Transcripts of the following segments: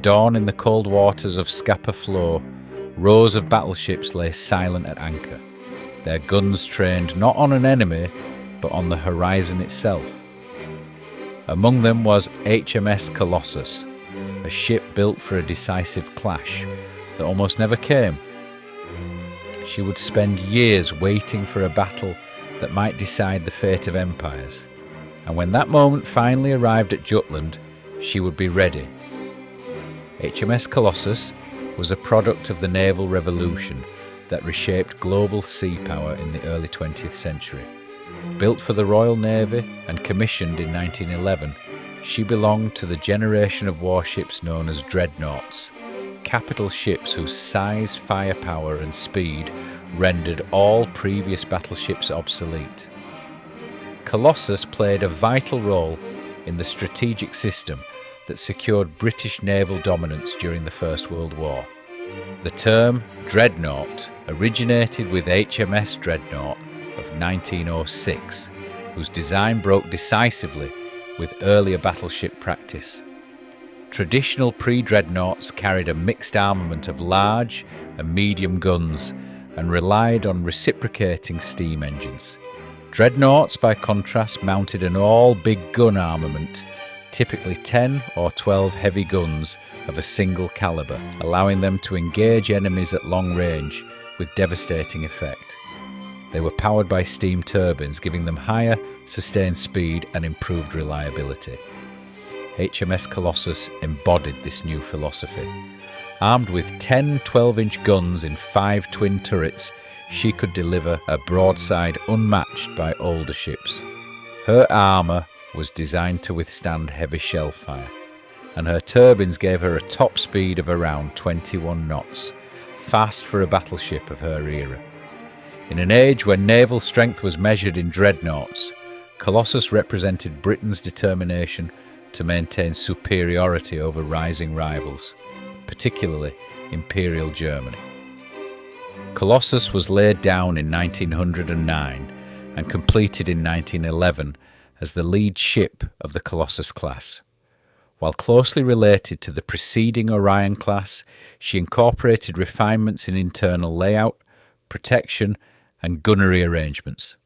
dawn in the cold waters of Scapa Flow, rows of battleships lay silent at anchor, their guns trained not on an enemy, but on the horizon itself. Among them was HMS Colossus, a ship built for a decisive clash that almost never came. She would spend years waiting for a battle that might decide the fate of empires, and when that moment finally arrived at Jutland, she would be ready. HMS Colossus was a product of the naval revolution that reshaped global sea power in the early 20th century. Built for the Royal Navy and commissioned in 1911, she belonged to the generation of warships known as dreadnoughts, capital ships whose size, firepower and speed rendered all previous battleships obsolete. Colossus played a vital role in the strategic system that secured British naval dominance during the First World War. The term dreadnought originated with HMS Dreadnought of 1906, whose design broke decisively with earlier battleship practice. Traditional pre-dreadnoughts carried a mixed armament of large and medium guns and relied on reciprocating steam engines. Dreadnoughts, by contrast, mounted an all-big gun armament, typically 10 or 12 heavy guns of a single calibre, allowing them to engage enemies at long range with devastating effect. They were powered by steam turbines, giving them higher sustained speed and improved reliability. HMS Colossus embodied this new philosophy. Armed with 10 12-inch guns in 5 twin turrets, she could deliver a broadside unmatched by older ships. Her armour was designed to withstand heavy shell fire, and her turbines gave her a top speed of around 21 knots, fast for a battleship of her era. In an age when naval strength was measured in dreadnoughts, Colossus represented Britain's determination to maintain superiority over rising rivals, particularly Imperial Germany. Colossus was laid down in 1909 and completed in 1911 as the lead ship of the Colossus class. While closely related to the preceding Orion class, she incorporated refinements in internal layout, protection and gunnery arrangements.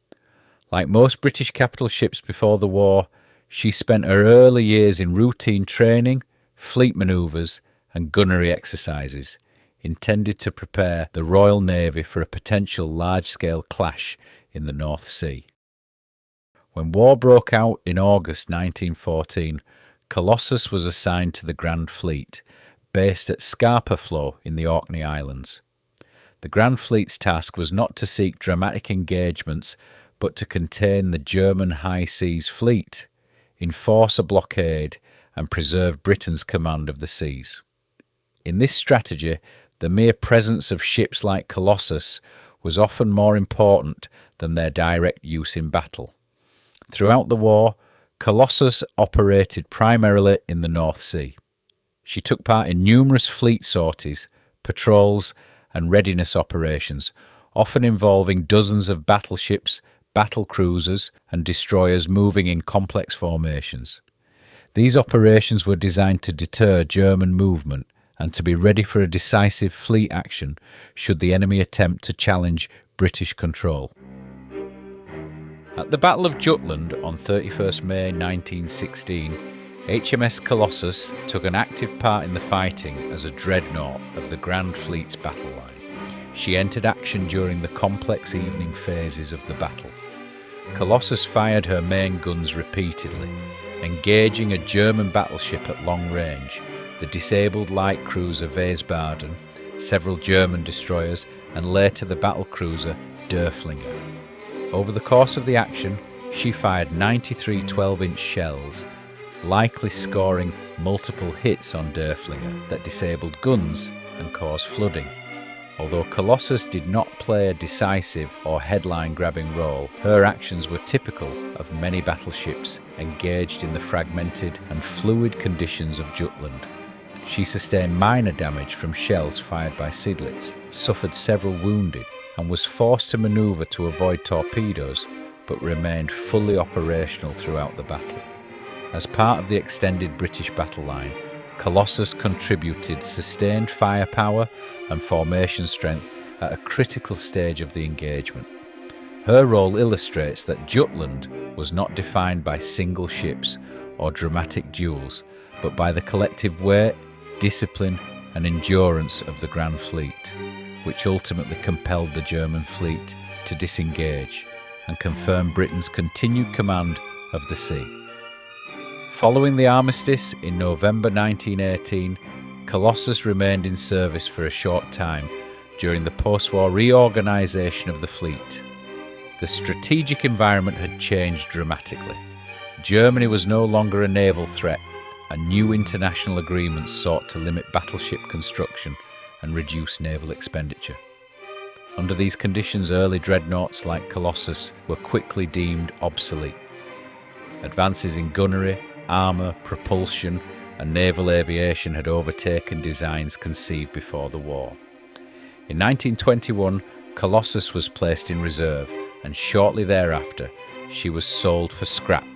Like most British capital ships before the war, she spent her early years in routine training, fleet manoeuvres and gunnery exercises, intended to prepare the Royal Navy for a potential large-scale clash in the North Sea. When war broke out in August 1914, Colossus was assigned to the Grand Fleet, based at Scapa Flow in the Orkney Islands. The Grand Fleet's task was not to seek dramatic engagements, but to contain the German High Seas Fleet, enforce a blockade, and preserve Britain's command of the seas. In this strategy, the mere presence of ships like Colossus was often more important than their direct use in battle. Throughout the war, Colossus operated primarily in the North Sea. She took part in numerous fleet sorties, patrols, and readiness operations, often involving dozens of battleships, battle cruisers, and destroyers moving in complex formations. These operations were designed to deter German movement and to be ready for a decisive fleet action should the enemy attempt to challenge British control. At the Battle of Jutland on 31st May 1916, HMS Colossus took an active part in the fighting as a dreadnought of the Grand Fleet's battle line. She entered action during the complex evening phases of the battle. Colossus fired her main guns repeatedly, engaging a German battleship at long range, the disabled light cruiser Wiesbaden, several German destroyers, and later the battlecruiser Derfflinger. Over the course of the action, she fired 93 12-inch shells, likely scoring multiple hits on Derfflinger that disabled guns and caused flooding. Although Colossus did not play a decisive or headline-grabbing role, her actions were typical of many battleships engaged in the fragmented and fluid conditions of Jutland. She sustained minor damage from shells fired by Seydlitz, suffered several wounded, and was forced to manoeuvre to avoid torpedoes, but remained fully operational throughout the battle. As part of the extended British battle line, Colossus contributed sustained firepower and formation strength at a critical stage of the engagement. Her role illustrates that Jutland was not defined by single ships or dramatic duels, but by the collective weight, discipline and endurance of the Grand Fleet, which ultimately compelled the German fleet to disengage and confirm Britain's continued command of the sea. Following the armistice in November 1918, Colossus remained in service for a short time during the post-war reorganisation of the fleet. The strategic environment had changed dramatically. Germany was no longer a naval threat, and new international agreements sought to limit battleship construction and reduce naval expenditure. Under these conditions, early dreadnoughts like Colossus were quickly deemed obsolete. Advances in gunnery, armour, propulsion and naval aviation had overtaken designs conceived before the war. In 1921, Colossus was placed in reserve, and shortly thereafter she was sold for scrap,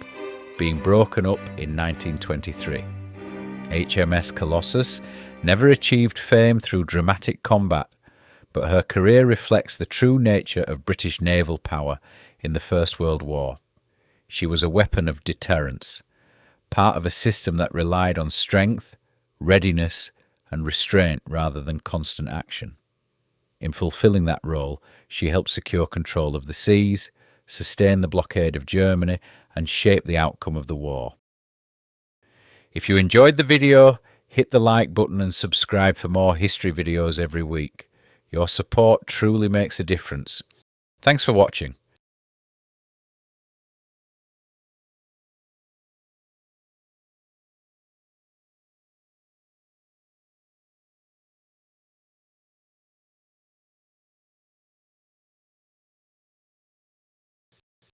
being broken up in 1923. HMS Colossus never achieved fame through dramatic combat, but her career reflects the true nature of British naval power in the First World War. She was a weapon of deterrence, part of a system that relied on strength, readiness and restraint rather than constant action. In fulfilling that role, she helped secure control of the seas, sustain the blockade of Germany and shape the outcome of the war. If you enjoyed the video, hit the like button and subscribe for more history videos every week. Your support truly makes a difference. Thanks for watching.